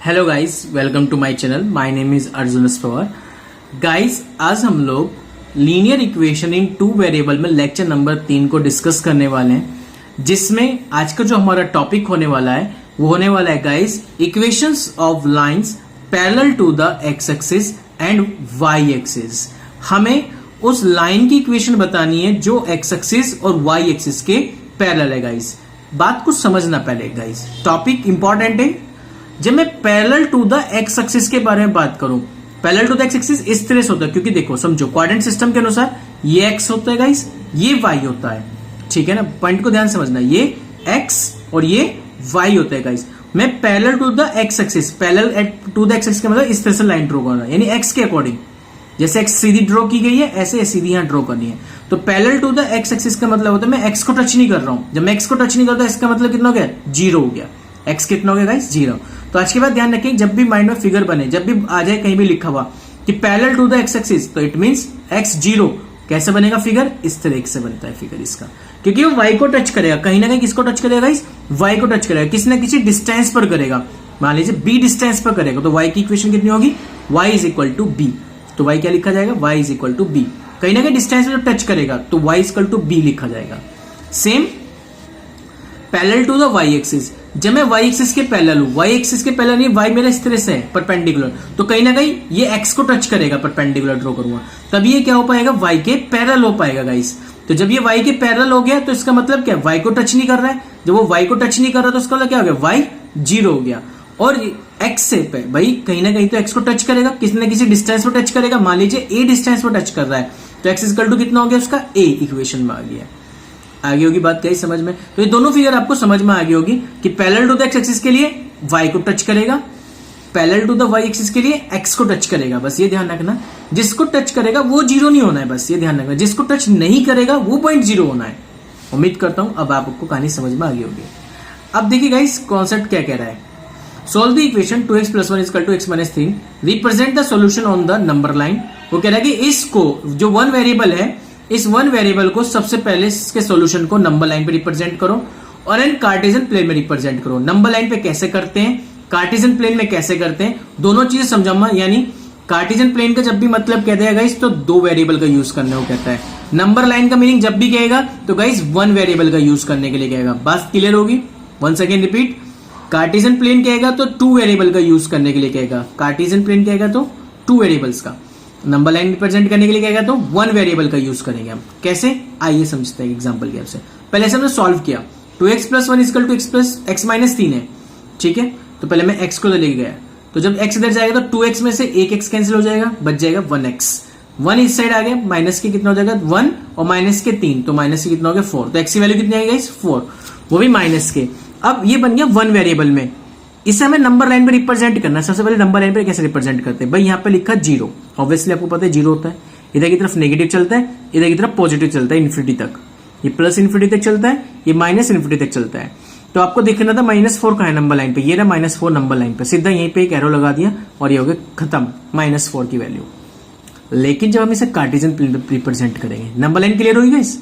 Hello guys, welcome to my channel. My name is Arjun Pawar. Guys, आज हम लोग linear equation in two variable में lecture number 3 को discuss करने वाले हैं, जिसमें आज का जो हमारा टॉपिक होने वाला है वो होने वाला है guys equations of lines parallel to the x axis and y axis. हमें उस लाइन की इक्वेशन बतानी है जो एक्स एक्सिस और वाई एक्सिस के पैरेलल है। गाइस, बात को समझना पहले। गाइस, टॉपिक इंपॉर्टेंट है। जब मैं parallel to the x axis के बारे में बात करूं, parallel to the x axis इस तरह से होता है, क्योंकि देखो समझो क्वाड्रेंट सिस्टम के अनुसार ये एक्स होता है गाइस, ये वाई होता है। ठीक है ना, पॉइंट को ध्यान समझना, ये एक्स और ये वाई होता है गाइस। मैं parallel to the x axis, parallel to the x axis का मतलब इस तरह से लाइन ड्रॉ करना, यानी एक्स के अकॉर्डिंग। जैसे एक्स सीधी ड्रॉ की गई है, ऐसे सीधी यहां ड्रॉ करनी है। तो parallel to the x axis का मतलब होता है मैं एक्स को टच नहीं कर रहा हूं। जब मैं एक्स को टच नहीं करता, इसका मतलब कितना हो गया? 0 हो गया। एक्स कितना हो गया गाइस? 0। तो आज के बाद ध्यान रखें, जब भी माइंड में फिगर बने, जब भी आ जाए कहीं भी लिखा हुआ कि parallel to the x axis, तो इट मींस एक्स 0। कैसे बनेगा फिगर? इस तरीके से बनता है फिगर इसका, क्योंकि वो वाई को टच करेगा। कहीं ना कहीं किसको टच करेगा गाइस? वाई को टच करेगा। किसी ना किसी डिस्टेंस पर करेगा। मान लीजिए बी डिस्टेंस पर करेगा, तो वाई की इक्वेशन कितनी होगी? Y is equal to b. तो वाई क्या लिखा जाएगा? Y is equal to b. कहीं ना कहीं डिस्टेंस पर टच करेगा तो y is equal to b लिखा जाएगा। Same parallel to the y axis, जब मैं वाई एक्सिस के पैरेलल हूं, वाई एक्सिस के पैरेलल नहीं, वाई मेरा इस तरह से है परपेंडिकुलर, तो कहीं ना कहीं ये एक्स को टच करेगा, परपेंडिकुलर ड्रॉ करूंगा, तब ये क्या हो पाएगा? वाई के पैरेलल हो पाएगा गाइस। तो जब ये वाई के पैरेलल हो गया तो इसका मतलब क्या? वाई को टच नहीं कर रहा है। जब वो वाई को टच नहीं कर रहा तो इसका मतलब क्या हो गया? वाई 0 हो गया। और एक्स से भाई कहीं ना कहीं तो एक्स को टच करेगा, किसी ना किसी डिस्टेंस पर टच करेगा। मान लीजिए ए डिस्टेंस पर टच कर रहा है, तो एक्स इक्वल टू कितना हो गया उसका? ए इक्वेशन में आ गया। आगे होगी बात कहीं समझ में? तो ये दोनों फिगर आपको समझ में आ गई होगी कि parallel to the x axis के लिए वाई को टच करेगा, parallel to the y axis के लिए एक्स को टच करेगा। बस ये ध्यान रखना, जिसको टच करेगा वो 0 नहीं होना है। बस ये ध्यान रखना, जिसको टच नहीं करेगा वो 0.0 होना है। उम्मीद करता हूं अब आपको कहानी समझ में आ गई होगी। अब देखिए गाइस, कॉन्सेप्ट क्या कह रहा है। Solve the equation 2x + 1 = x - 3, represent the solution on the number line. वो कह रहा है कि इसको, जो वन वेरिएबल है, इस वन वेरिएबल को सबसे पहले इसके सॉल्यूशन को नंबर लाइन पे रिप्रेजेंट करो और एन कार्टेशियन प्लेन में रिप्रेजेंट करो। नंबर लाइन पे कैसे करते हैं, कार्टेशियन प्लेन में कैसे करते हैं, दोनों चीजें समझाऊंगा। यानी कार्टेशियन प्लेन का जब भी मतलब कहते हैं गाइस, तो 2 वेरिएबल का यूज करने को कहता है। नंबर लाइन का मीनिंग जब भी कहेगा तो गाइस 1 वेरिएबल का यूज करने के लिए कहेगा। बात क्लियर होगी? Once again repeat, Cartesian plane कहेगा तो 2 वेरिएबल का यूज करने के लिए कहेगा। कार्टेशियन प्लेन कहेगा तो 2 वेरिएबल्स का, नंबर लाइन रिप्रेजेंट करने के लिए कहेगा तो 1 वेरिएबल का यूज करेंगे हम। कैसे? आइए समझते हैं एग्जांपल की हेल्प से। पहले से हमने सॉल्व किया। 2x + 1 = x - 3 है। ठीक है, तो पहले मैं x को लेके गया, तो जब x इधर जाएगा तो 2x में से एक x कैंसिल हो जाएगा, बच जाएगा 1x। 1 इस साइड आ गया, माइनस के कितना हो जाएगा? 1 और माइनस के 3, तो माइनस के कितना हो गया? 4। तो x की वैल्यू कितनी आएगी? 4, वो भी माइनस के। अब ये बन गया 1 वेरिएबल में। इसे हमें नंबर लाइन पे रिप्रेजेंट करना है। सबसे पहले नंबर लाइन पे कैसे रिप्रेजेंट करते हैं भाई? यहाँ पे लिखा 0, ऑब्वियसली आपको पता है 0 होता है। इधर की तरफ नेगेटिव चलता है, इधर की तरफ पॉजिटिव चलता है इन्फिनिटी तक। ये प्लस इन्फिनिटी तक चलता है, ये माइनस इन्फिनिटी तक चलता है। तो आपको देखना था -4 कहाँ है नंबर लाइन पे? ये रहा -4 नंबर लाइन पे। सीधा यहीं पे एक एरो लगा दिया और ये हो गया खत्म, -4 की वैल्यू। लेकिन जब हम इसे कार्टेशियन प्लेन पे रिप्रेजेंट करेंगे, नंबर लाइन क्लियर होगी गाइस?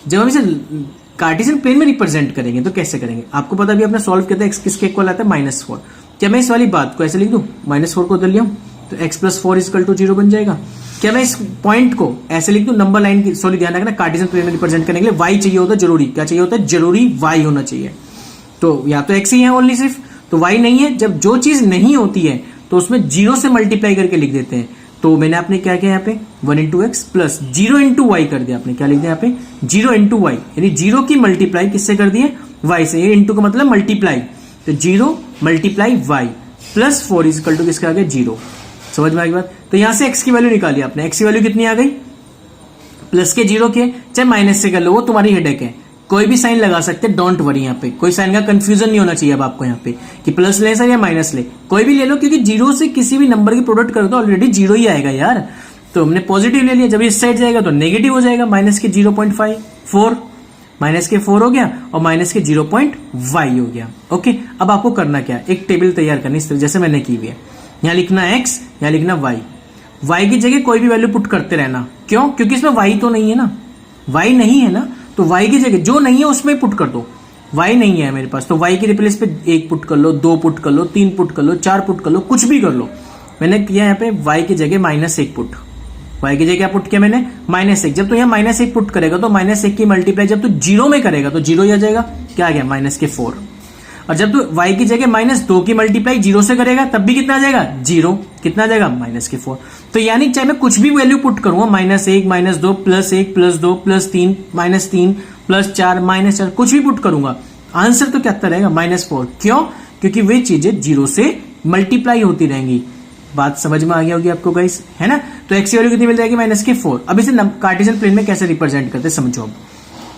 जब हम इसे कार्टेशियन प्लेन में रिप्रेजेंट करेंगे तो कैसे करेंगे? आपको पता भी, आपने सॉल्व किया था, x किसके इक्वल आता है? -4। क्या मैं इस वाली बात को ऐसे लिख दूं, -4 को उधर लिया तो x + 4 = 0 बन जाएगा। क्या मैं इस पॉइंट को ऐसे लिख दूं, नंबर लाइन की, सॉरी ध्यान रखना, कार्टेशियन प्लेन में रिप्रेजेंट करने के लिए y चाहिए होता है जरूरी। क्या चाहिए होता है? जरूरी y होना चाहिए। तो या तो x ही है ओनली सिर्फ, तो y नहीं है। जब जो चीज नहीं होती है तो उसमें 0 से मल्टीप्लाई करके लिख देते हैं। तो मैंने आपने क्या किया यहाँ पे? 1 × x + 0 × y कर दिया। आपने क्या लिख दिया यहाँ पे? 0 × y, यानी 0 की मल्टीप्लाई किससे कर दिए? y से। ये इंटू का मतलब मल्टीप्लाई, तो 0 × y + 4 = किसका आ गया? 0। समझ में आ गई बात? तो यहां से x की वैल्यू निकाली आपने। x की वैल्यू कितनी आ गई? प्लस के 0 के, चाहे माइनस से कर लो, वो तुम्हारी हेडेक है। कोई भी साइन लगा सकते, डोंट वरी। यहाँ पे कोई साइन का कंफ्यूजन नहीं होना चाहिए अब आपको यहाँ पे कि प्लस ले सर या माइनस ले, कोई भी ले लो, क्योंकि 0 से किसी भी नंबर की प्रोडक्ट करो तो ऑलरेडी 0 ही आएगा यार। तो हमने पॉजिटिव ले लिया, जब इस साइड जाएगा तो नेगेटिव हो जाएगा। माइनस के 0.5 4, माइनस के 4 हो गया और माइनस के 0.y हो गया। ओके, अब आपको करना क्या है? एक टेबल तैयार करनी, इस तरह जैसे मैंने की हुई है। यहाँ लिखना x, यहाँ लिखना y। y की जगह कोई भी वैल्यू पुट करते रहना। क्यों? क्योंकि इसमें y तो नहीं है ना, y नहीं है ना, तो y की जगह जो नहीं है उसमें पुट कर दो। y नहीं है मेरे पास, तो y की रिप्लेस पे 1 पुट कर लो, 2 पुट कर लो, 3 पुट कर लो, 4 पुट कर लो, कुछ भी कर लो। मैंने किया यहाँ पे y की जगह -1 पुट, y की जगह क्या पुट किया मैंने -1। जब तो यहाँ -1 पुट करेगा तो -1 की मल्टीप्लाई जब तो 0 में करेगा तो 0 ही आ जाएगा, क्या आ गया -4। और जब तू y की जगह -2 की मल्टीप्लाई 0 से करेगा तब भी कितना आ जाएगा 0, कितना आ जाएगा -4। तो यानी चाहे मैं कुछ भी वैल्यू पुट करूंगा, -1 -2 +1 +2 +3 -3 +4 -4 कुछ भी पुट करूंगा, आंसर तो क्या रहेगा -4। क्यों? क्योंकि वे चीजें 0 से मल्टीप्लाई होती रहेंगी। बात समझ में आ गया होगी आपको गाइस, है ना। तो x की वैल्यू कितनी मिल जाएगी -4। अब इसे कार्टेशियन प्लेन में कैसे रिप्रेजेंट करते हैं समझो। अब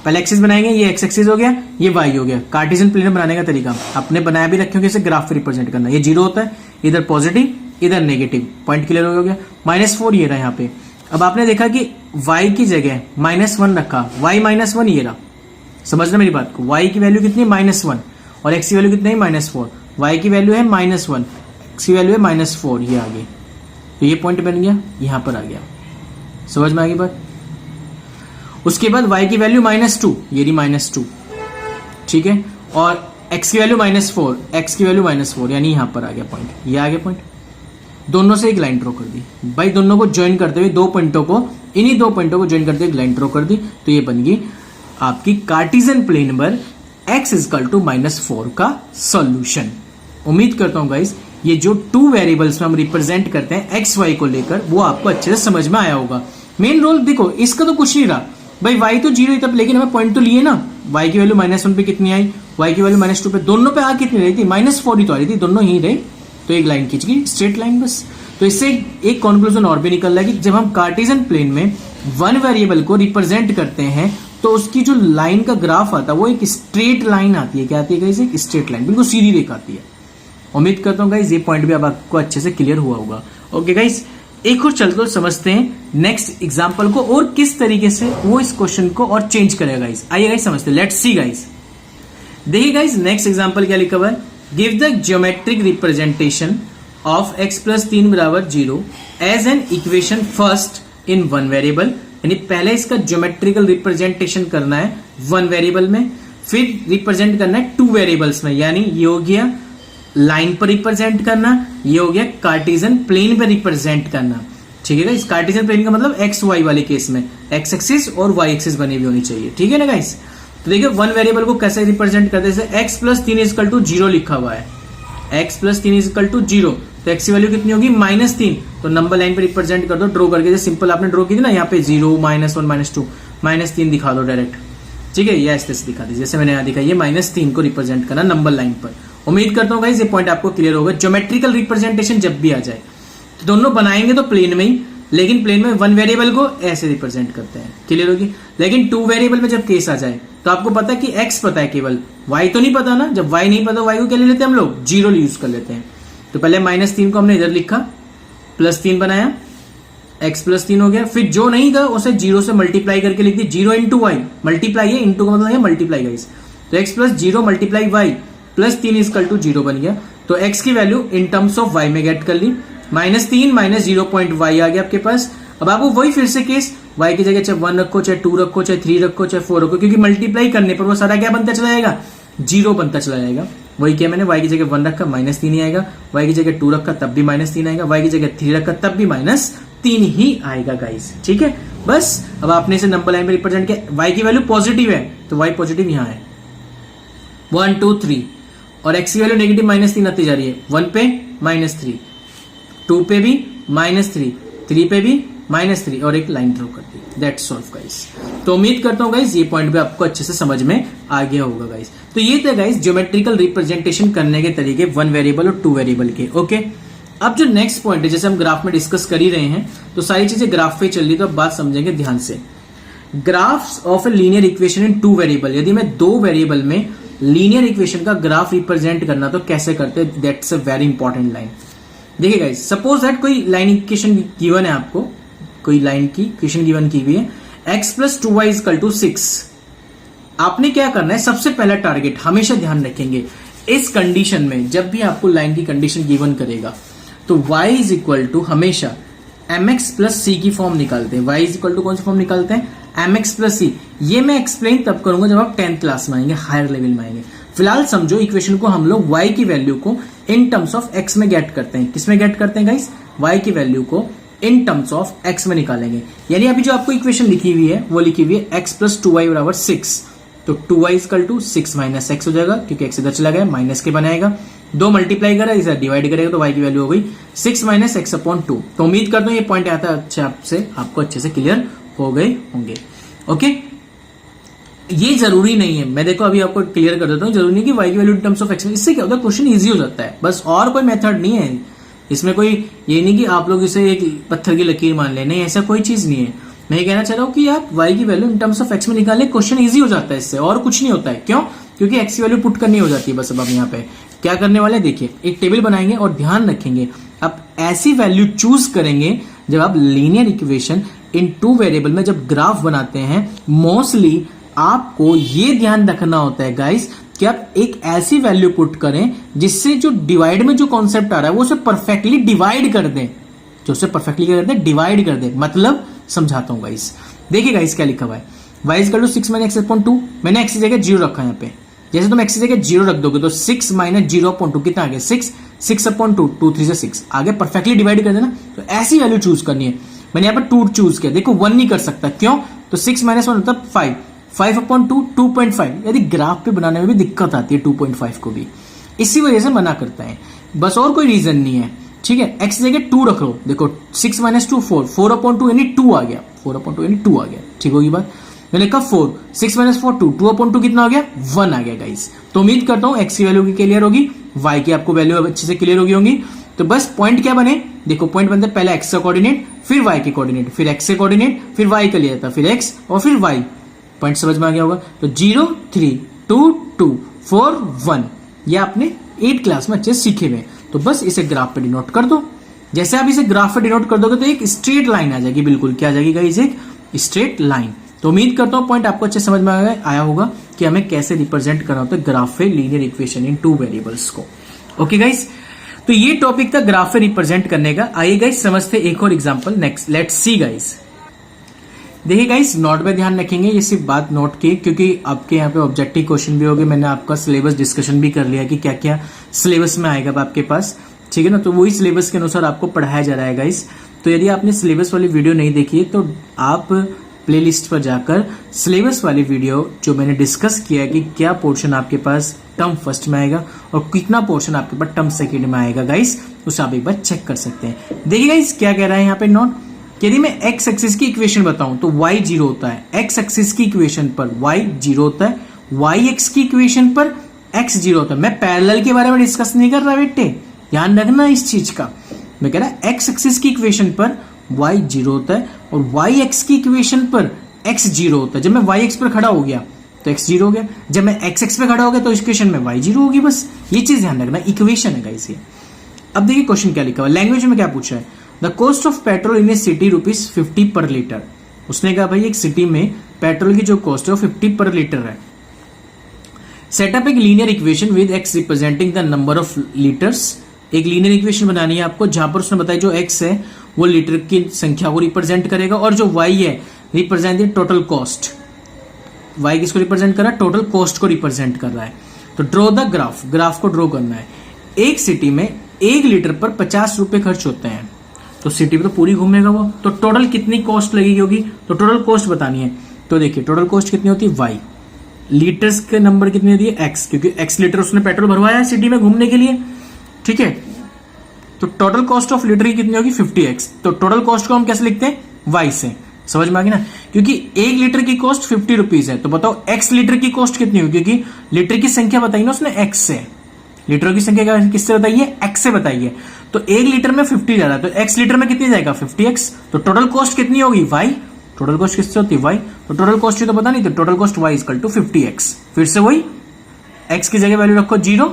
पहले एक्सिस बनाएंगे, ये x एक्सिस हो गया, ये y हो गया। कार्टेशियन प्लेन में बनाने का तरीका आपने बनाया भी रखे होंगे, इसे ग्राफ पे रिप्रेजेंट करना। ये 0 होता है, इधर पॉजिटिव इधर नेगेटिव, पॉइंट क्लियर हो गया। -4 ये रहा यहाँ पे। अब आपने देखा कि y की जगह -1 रखा, y -1 ये रहा, समझना मेरी बात को। y की वैल्यू कितनी है -1 और x की वैल्यू कितनी है -4। y की वैल्यू है -1, x की वैल्यू है -4, ये आ गई। तो ये पॉइंट बन गया, यहां पर आ गया, समझ में आ गई बात। उसके बाद y की वैल्यू -2, ये रही -2, ठीक है। और x की वैल्यू -4, x की वैल्यू -4, यानी यहां पर आ गया पॉइंट, ये आ गया पॉइंट। दोनों से एक लाइन ड्रॉ कर दी भाई, दोनों को ज्वाइन करते हुए दो पॉइंटों को, इन्हीं दो पॉइंटों को ज्वाइन करते हुए एक लाइन ड्रॉ कर दी। तो ये बन गई आपकी कार्टेशियन प्लेन पर x = -4 का सॉल्यूशन। उम्मीद करता हूं गाइस ये जो 2 वेरिएबल्स में हम रिप्रेजेंट करते हैं x y को लेकर, वो आपको अच्छे से समझ में आया होगा। मेन रोल देखो इसका तो कुछ नहीं रहा भाई, y तो 0 ही था, लेकिन हमें पॉइंट तो लिए ना। y की वैल्यू -1 पे कितनी आई, y की वैल्यू -2 पे, दोनों पे आ कितनी रही थी -4 ही तो आ रही थी, दोनों ही रहे। तो एक लाइन खींच गई, स्ट्रेट लाइन बस। तो इससे एक कंक्लूजन और भी निकल रहा है कि जब हम कार्टेशियन प्लेन में 1 वेरिएबल को रिप्रेजेंट करते हैं तो उसकी जो लाइन का ग्राफ आता है वो एक स्ट्रेट लाइन आती है। क्या आती है गाइस? एक स्ट्रेट लाइन, बिल्कुल सीधी रेखा आती है। उम्मीद करता हूँ गाइस ये पॉइंट भी अब आपको अच्छे से क्लियर हुआ होगा। ओके गाइस, एक और चलकर समझते हैं नेक्स्ट एग्जांपल को और किस तरीके से वो इस क्वेश्चन को और चेंज करेगा गाइस। आइए गाइस समझते हैं, लेट्स सी गाइस। देखिए गाइस नेक्स्ट एग्जांपल क्या लिखा हुआ है, give the geometric representation of x + 3 = 0 as an equation first in 1 variable. यानी पहले इसका ज्योमेट्रिकल रिप्रेजेंटेशन करना है 1 वेरिएबल में, फिर रिप्रेजेंट करना है 2 वेरिएबल्स में। यानी ये हो गया लाइन पर रिप्रेजेंट करना, ये हो गया कार्टेशियन प्लेन पर रिप्रेजेंट करना। ठीक है, इस कार्टेशियन प्लेन का मतलब एक्स वाई वाले केस में एक्स एक्सिस और वाई एक्सिस बनी हुई होनी चाहिए। ठीक है ना गाइस। तो देखिए 1 वेरिएबल को कैसे रिप्रेजेंट करते हैं, x + 3 = 0 लिखा हुआ है, x + 3 = 0। तो x की वैल्यू कितनी होगी -3। तो नंबर लाइन पे रिप्रेजेंट कर दो, ड्रॉ करके, जैसे सिंपल आपने ड्रॉ की थी ना यहाँ पे 0 -1 -2 -3 दिखा दो डायरेक्ट। ठीक है, ये ऐसे दिखा दी जैसे मैंने यहाँ दिखा, ये -3 को रिप्रेजेंट करना नंबर लाइन पर। उम्मीद करता हूँ गाइस ये पॉइंट आपको क्लियर होगा। ज्योमेट्रिकल रिप्रेजेंटेशन जब भी आ जाए तो दोनों बनाएंगे तो प्लेन में ही, लेकिन प्लेन में 1 वेरिएबल को ऐसे रिप्रेजेंट करते हैं, क्लियर होगी। लेकिन 2 वेरिएबल में जब केस आ जाए तो आपको पता है कि x पता है केवल, y तो नहीं पता ना। जब y नहीं पता y को क्या ले लेते हैं हम लोग, 0 यूज कर लेते हैं। तो पहले -3 को हमने इधर लिखा, +3 बनाया, x + 3 हो गया। फिर जो नहीं था उसे 0 से मल्टीप्लाई करके लिख दी, 0 × y, मल्टीप्लाई है, इंटू का मतलब है मल्टीप्लाई गाइस। तो x + 0 × y + 3 = 0 बन गया। तो x की value in terms of y में गेट कर ली, -3 - 0.y आ गया आपके पास। अब आपको वही फिर से केस, y की जगह चाहे 1 रखो, चाहे 2 रखो, चाहे 3 रखो, चाहे 4 रखो, क्योंकि मल्टीप्लाई करने पर वो सारा क्या बनता चला जाएगा, 0 बनता चला जाएगा। वही किया मैंने, y की जगह 1 रखा -3 ही आएगा, y की जगह 2 रखा तब भी -3 आएगा, y की जगह 3 रखा तब भी -3 ही आएगा गाइस। ठीक है, बस अब आपने इसे नंबर लाइन में रिप्रेजेंट किया। y की वैल्यू पॉजिटिव है तो y पॉजिटिव यहाँ है, 1 2 3, और x की वैल्यू नेगेटिव -3 आती जा रही है, 1 पे -3, 2 पे भी -3, 3 पे भी -3, और एक लाइन ड्रॉ कर दी। That's all guys. तो उम्मीद करता हूं गाइस ये पॉइंट भी आपको अच्छे से समझ में आ गया होगा गाइस। तो ये थे गाइस ज्योमेट्रिकल रिप्रेजेंटेशन करने के तरीके 1 वेरिएबल और 2 वेरिएबल के। ओके, अब जो नेक्स्ट पॉइंट है, जैसे हम ग्राफ में डिस्कस कर ही रहे हैं तो सारी चीजें ग्राफ पे चल रही, तो अब बात समझेंगे ध्यान से। Graphs of a linear equation in 2 variable, यदि मैं 2 वेरिएबल में लीनियर इक्वेशन का ग्राफ रिप्रेजेंट करना तो कैसे करते हैं, that's a very important line. देखिए गाइस, सपोज दैट कोई लाइन इक्वेशन गिवन है आपको, कोई लाइन की इक्वेशन गिवन की हुई है, x + 2y = 6। आपने क्या करना है, सबसे पहला टारगेट हमेशा ध्यान रखेंगे इस कंडीशन में, जब भी आपको लाइन की कंडीशन गिवन करेगा तो y = हमेशा mx + c की फॉर्म निकालते हैं। y = कौन सी फॉर्म निकालते हैं, एम एक्स प्लस सी, ये मैं एक्सप्लेन तब करूंगा जब आप 10th क्लास में आएंगे, हायर लेवल में आएंगे। फिलहाल समझो इक्वेशन को हम लोग y की वैल्यू को इन टर्म्स ऑफ x में गेट करते हैं। किस में गेट करते हैं गाइस? y की वैल्यू को इन टर्म्स ऑफ x में निकालेंगे। यानी अभी जो आपको इक्वेशन लिखी हुई है वो लिखी हुई है x प्लस 2y बराबर 6, तो 2y equal to 6 minus x हो जाएगा, क्योंकि x इधर चला गया, माइनस के बनाएगा, 2 मल्टीप्लाई करा, इधर डिवाइड करेगा तो y की वैल्यू हो गई 6 माइनस x अपॉन 2। तो उम्मीद करता हूं ये पॉइंट आता है आपको अच्छे से क्लियर हो गए होंगे। ओके, ये जरूरी नहीं है, मैं देखो अभी आपको क्लियर कर देता हूं, जरूरी नहीं कि y की value in terms of x में, इससे क्या होता है क्वेश्चन इजी हो जाता है, बस और कोई मेथड नहीं है इसमें। कोई ये नहीं कि आप लोग इसे एक पत्थर की लकीर मान लें, नहीं ऐसा कोई चीज नहीं है। मैं ये कहना चाह रहा हूं कि आप y की value in terms of x में निकालें, क्वेश्चन इजी हो जाता है इससे, और कुछ नहीं होता है। क्यों? क्योंकि x की वैल्यू पुट करनी हो जाती है। बस अब आप यहाँ पे क्या करने वाले देखिए, एक टेबल बनाएंगे और ध्यान रखेंगे आप ऐसी वैल्यू चूज करेंगे जब आप लीनियर इक्वेशन इन 2 वेरिएबल में जब ग्राफ बनाते हैं, मोस्टली आपको ये ध्यान रखना होता है गाइस कि आप एक ऐसी वैल्यू पुट करें जिससे जो डिवाइड में जो कॉन्सेप्ट आ रहा है वो उसे परफेक्टली डिवाइड कर दें, जो उसे परफेक्टली क्या करते हैं, डिवाइड कर दें। मतलब समझाता हूं गाइस, देखिए गाइस क्या लिखा हुआ है, y equal to 6 minus x upon 2, मैंने x की जगह 0 रखा है यहाँ पे। जैसे तुम x की जगह 0 रख दोगे तो 6 माइनस 0 अपॉन 2 कितना आ गया 6, 6 अपॉन 2, 2 3 से 6 आगे परफेक्टली डिवाइड कर देना। तो ऐसी वैल्यू चूज करनी है। मैंने यहाँ पर 2 चूज किया, देखो 1 नहीं कर सकता, क्यों? तो 6 माइनस 1 मतलब 5, 5 अपॉन 2 2.5। यदि ग्राफ पे बनाने में भी दिक्कत आती है 2.5 को भी, इसी वजह से मना करता है, बस और कोई रीजन नहीं है। ठीक है, x जगह 2 रख लो, देखो 6 माइनस 2 4, 4 अपॉन 2 यानी 2 आ गया, 4 अपॉन 2 यानी 2 आ गया। ठीक होगी बात? मैंने कहा 4, 6 माइनस 4 2, 2 अपॉन 2 कितना हो गया 1 आ गया गाइस। तो उम्मीद करता हूं x की वैल्यू की क्लियर होगी, y की आपको वैल्यू अच्छे से क्लियर होगी। तो बस पॉइंट क्या बने, देखो पॉइंट बनते पहले x का कोऑर्डिनेट, फिर y के कोऑर्डिनेट, फिर x के कोऑर्डिनेट, फिर y का लिया था, फिर x और फिर y। पॉइंट समझ में आ गया होगा। तो 0 3 2 2 4 1, ये आपने 8 क्लास में अच्छे से सीखे हुए। तो बस इसे ग्राफ पे डिनोट कर दो। जैसे आप इसे ग्राफ पे डिनोट कर दोगे तो एक स्ट्रेट लाइन आ जाएगी, बिल्कुल क्या आ जाएगी गाइस, एक स्ट्रेट लाइन। तो उम्मीद करता हूं पॉइंट आपको अच्छे समझ में आया होगा कि हमें कैसे रिप्रेजेंट करना होता है ग्राफ पे लीनियर इक्वेशन इन 2 वेरिएबल्स को। ओके गाइस, तो ये टॉपिक था ग्राफ पे रिप्रेजेंट करने का। आइए गाइस समझते एक और example next, let's see guys. देखिए गाइस, नोट पे ध्यान रखेंगे, ये सिर्फ बात नोट की, क्योंकि आपके यहाँ पे ऑब्जेक्टिव क्वेश्चन भी होंगे। मैंने आपका सिलेबस डिस्कशन भी कर लिया कि क्या क्या सिलेबस में आएगा आपके पास, ठीक है ना। तो वही सिलेबस के अनुसार आपको पढ़ाया जा रहा है गाइस। तो यदि आपने सिलेबस वाली वीडियो नहीं देखी है तो आप प्लेलिस्ट पर जाकर सिलेबस वाली वीडियो जो मैंने डिस्कस किया है कि क्या पोर्शन आपके पास टर्म फर्स्ट में आएगा और कितना पोर्शन आपके पास टर्म सेकेंड में आएगा गाइस, उसे आप एक बार चेक कर सकते हैं। देखिए गाइस क्या कह रहा है यहाँ पे नोट, यदि मैं x एक्सिस की इक्वेशन बताऊं तो y 0 होता है, x एक्सिस की इक्वेशन पर y 0 होता है, y x की इक्वेशन पर x 0 होता है। मैं पैरेलल के बारे में डिस्कस नहीं कर रहा बेटे, ध्यान रखना इस चीज का। मैं कह रहा x एक्सिस की इक्वेशन पर y 0 होता है और y x की इक्वेशन पर x 0 होता है। जब मैं y x पर खड़ा हो गया तो x 0 हो गया, जब मैं x x पे खड़ा हो गया तो इक्वेशन में y 0 होगी। बस ये चीज ध्यान रखना, इक्वेशन है गाइस ये। अब देखिए क्वेश्चन क्या लिखा हुआ है, लैंग्वेज में क्या पूछा है, the cost of petrol in a city ₹50 पर लीटर। उसने कहा भाई एक सिटी में पेट्रोल की जो कॉस्ट है वो 50 पर लीटर है। सेटअप एक linear equation with x representing the number of litres. एक लीनियर इक्वेशन बनानी है आपको जहां पर उसने बताया जो x है वो लीटर की संख्या को रिप्रेजेंट करेगा और जो y है represent the total cost. y किसको रिप्रेजेंट कर रहा है, टोटल कॉस्ट को रिप्रेजेंट कर रहा है। तो ड्रॉ द ग्राफ, ग्राफ को ड्रॉ करना है। एक सिटी में 1 लीटर पर 50 रुपए खर्च होते हैं, तो सिटी में तो पूरी घूमेगा वो, तो टोटल कितनी कॉस्ट लगेगी होगी, तो टोटल कॉस्ट बतानी है। तो देखिए टोटल कॉस्ट कितनी होती है y, लीटर्स के नंबर कितनी होती है x, क्योंकि x लीटर उसने पेट्रोल भरवाया है सिटी में घूमने के लिए, ठीक है। तो टोटल कॉस्ट ऑफ लीटर की कितनी होगी 50x। तो टोटल कॉस्ट को हम कैसे लिखते हैं y से, समझ में आ गई ना, क्योंकि 1 लीटर की कॉस्ट 50 रुपीज है। तो बताओ x लीटर की कॉस्ट कितनी होगी, क्योंकि लीटर की संख्या बताई ना उसने x से, लीटर की संख्या किससे बताइए, x से बताइए। तो 1 लीटर में 50 जा रहा है तो x लीटर में कितनी जाएगा 50x। तो टोटल कॉस्ट कितनी होगी y, टोटल कॉस्ट किससे होती है y। तो टोटल कॉस्ट ही तो पता नहीं, तो total cost y equal to 50x। फिर से वही x की जगह वैल्यू रखो 0,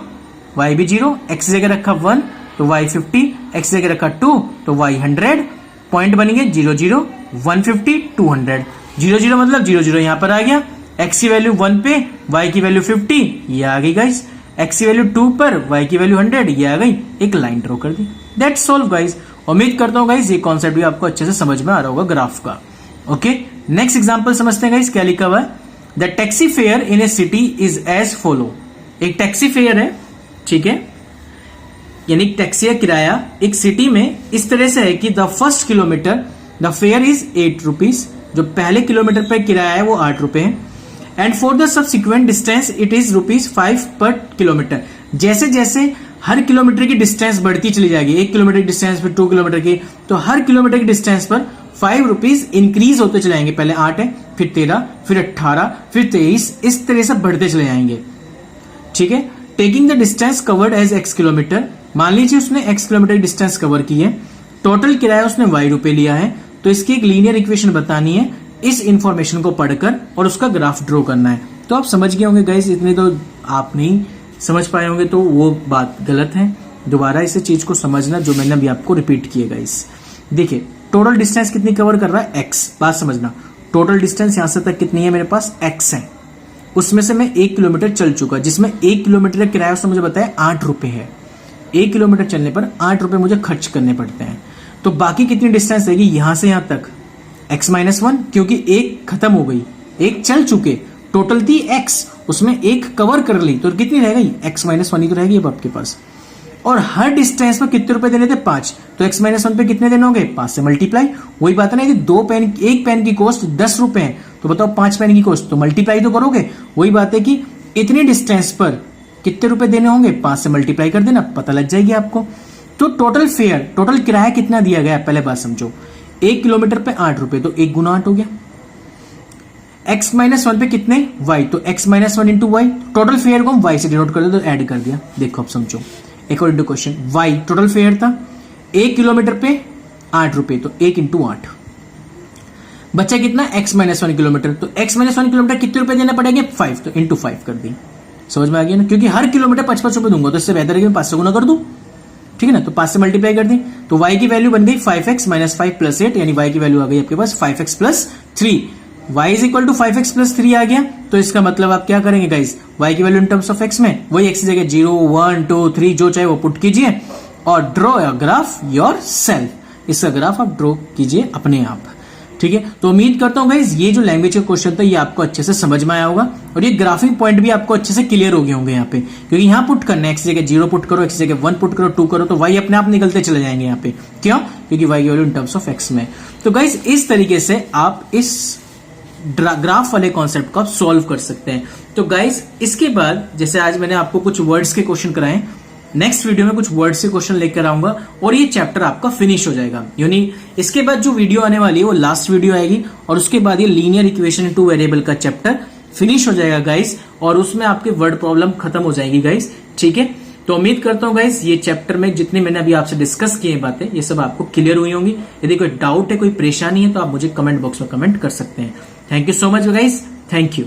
y भी 0, x की जगह रखा 1 तो y 50, x की जगह रखा 2 तो y 100। पॉइंट बनेंगे 0 0 150 200, 0 0 मतलब 0 0 यहां पर आ गया, x की वैल्यू 1 पे y की वैल्यू 50 ये आ गई गाइस, x की वैल्यू 2 पर y की वैल्यू 100 ये आ गई, एक लाइन ड्रॉ कर दी। That's all guys. उम्मीद करता हूं गाइस ये कॉन्सेप्ट भी आपको अच्छे से समझ में आ रहा होगा ग्राफ का। ओके नेक्स्ट एग्जांपल समझते हैं गाइस, क्या लिखा हुआ है। The taxi fare in a city is as follow. एक टैक्सी फेयर है, ठीक है, यानी टैक्सी का किराया एक सिटी में इस तरह से है कि the first kilometre the fair is 8 rupees, जो पहले किलोमीटर पर किराया है वो 8 रुपए है। And for the subsequent distance it is ₹5 पर किलोमीटर। जैसे जैसे हर किलोमीटर की डिस्टेंस बढ़ती चली जाएगी, 1 किलोमीटर की डिस्टेंस पर 2 किलोमीटर की, तो हर किलोमीटर की डिस्टेंस पर 5 रुपीज इंक्रीज होते चले जाएंगे। पहले 8 है, फिर 13, फिर 18, फिर 23, इस तरह से बढ़ते चले जाएंगे, ठीक है। Taking the distance covered as x kilometre, मान लीजिए उसने x किलोमीटर की डिस्टेंस कवर की है, टोटल किराया उसने y रुपए लिया है, तो इसकी एक लीनियर इक्वेशन बतानी है इस इंफॉर्मेशन को पढ़कर और उसका ग्राफ ड्रॉ करना है। तो आप समझ गए होंगे गाइस, इतने तो आप नहीं समझ पाए होंगे तो वो बात गलत है। दोबारा इस चीज को समझना जो मैंने अभी आपको रिपीट किया गाइस। देखिए टोटल डिस्टेंस कितनी कवर कर रहा है, x। बात समझना, टोटल डिस्टेंस यहां से तक कितनी है मेरे पास, x है। उसमें से मैं 1 किलोमीटर चल चुका, जिसमें 1 किलोमीटर का किराया उसने मुझे बताया 8 रुपए है। 1 किलोमीटर चलने पर 8 रुपए मुझे खर्च करने पड़ते हैं। तो बाकी कितनी डिस्टेंस रहेगी यहां से यहां तक, x-1, क्योंकि 1 खत्म हो गई, 1 चल चुके, टोटल थी x, उसमें 1 कवर कर ली, तो कितनी रह गई, x-1 ही तो रहेगी अब आपके पास। और हर डिस्टेंस पर कितने रुपए देने थे, 5, तो x-1 पे कितने देने होंगे, 5 से मल्टीप्लाई। वही बात है ना, यदि एक पेन की कॉस्ट 10 रुपए है, तो बताओ 5 पेन की कॉस्ट, तो मल्टीप्लाई तो करोगे। वही बात है कि इतनी डिस्टेंस पर कितने रुपए देने होंगे, 5 से मल्टीप्लाई कर देना, पता लग जाएगी आपको। तो टोटल फेयर, टोटल किराया कितना दिया गया है, पहले बात समझो। 1 किलोमीटर पे 8 रुपए, तो 1 गुना 8 हो गया। x-1 पे कितने, y, तो x-1 into Y, total fair को हम y से डिनोट कर दो, तो ऐड कर दिया। देखो अब समझो, according to question y total fare था 1 किलोमीटर पे 8 रुपए, तो 1 इंटू 8 बच्चा कितना, x-1 किलोमीटर, तो x-1 किलोमीटर कितने रुपए देना पड़ेंगे, 5, तो इंटू 5 कर दी। समझ में आ गया ना, क्योंकि हर किलोमीटर 5-5 रुपए दूंगा, तो इससे बेहतर है कि मैं 5 से गुना कर दूं, ठीक है ना। तो 5 से मल्टीप्लाई कर दी, तो y की वैल्यू बन गई 5x - 5 + 8, यानी y की वैल्यू आ गई आपके पास 5x + 3। y = 5x + 3 आ गया, तो इसका मतलब आप क्या करेंगे गाइस, y की value in terms of x में वही x की जगह 0, 1, 2, 3 जो चाहे वो पुट कीजिए और draw a graph your self. इसका ग्राफ आप ड्रॉ कीजिए अपने आप, ठीक है। तो उम्मीद करता हूं गाइस ये जो लैंग्वेज का क्वेश्चन था ये आपको अच्छे से समझ में आया होगा और ये ग्राफिक पॉइंट भी आपको अच्छे से क्लियर हो गए होंगे यहाँ पे, क्योंकि यहाँ पुट करना है, x जगह 0 पुट करो, x जगह 1 पुट करो, 2 करो, तो y अपने आप निकलते चले जाएंगे यहाँ पे। क्यों, क्योंकि y की value in terms of x में। तो गाइस इस तरीके से आप इस ग्राफ वाले कॉन्सेप्ट को आप सॉल्व कर सकते हैं। तो गाइस इसके बाद जैसे आज मैंने आपको कुछ वर्ड्स के क्वेश्चन कराए, नेक्स्ट वीडियो में कुछ वर्ड्स के क्वेश्चन लेकर आऊंगा और ये चैप्टर आपका फिनिश हो जाएगा। यानी इसके बाद जो वीडियो आने वाली है वो लास्ट वीडियो आएगी और उसके बाद ये लीनियर इक्वेशन इन 2 वेरिएबल का चैप्टर फिनिश हो जाएगा गाइस, और उसमें आपके वर्ड प्रॉब्लम खत्म हो जाएगी गाइस, ठीक है। तो उम्मीद करता हूँ गाइस ये चैप्टर में जितनी मैंने अभी आपसे डिस्कस किए बातें ये सब आपको क्लियर हुई होंगी। यदि कोई डाउट है, कोई परेशानी है, तो आप मुझे कमेंट बॉक्स में कमेंट कर सकते हैं। Thank you so much guys, thank you.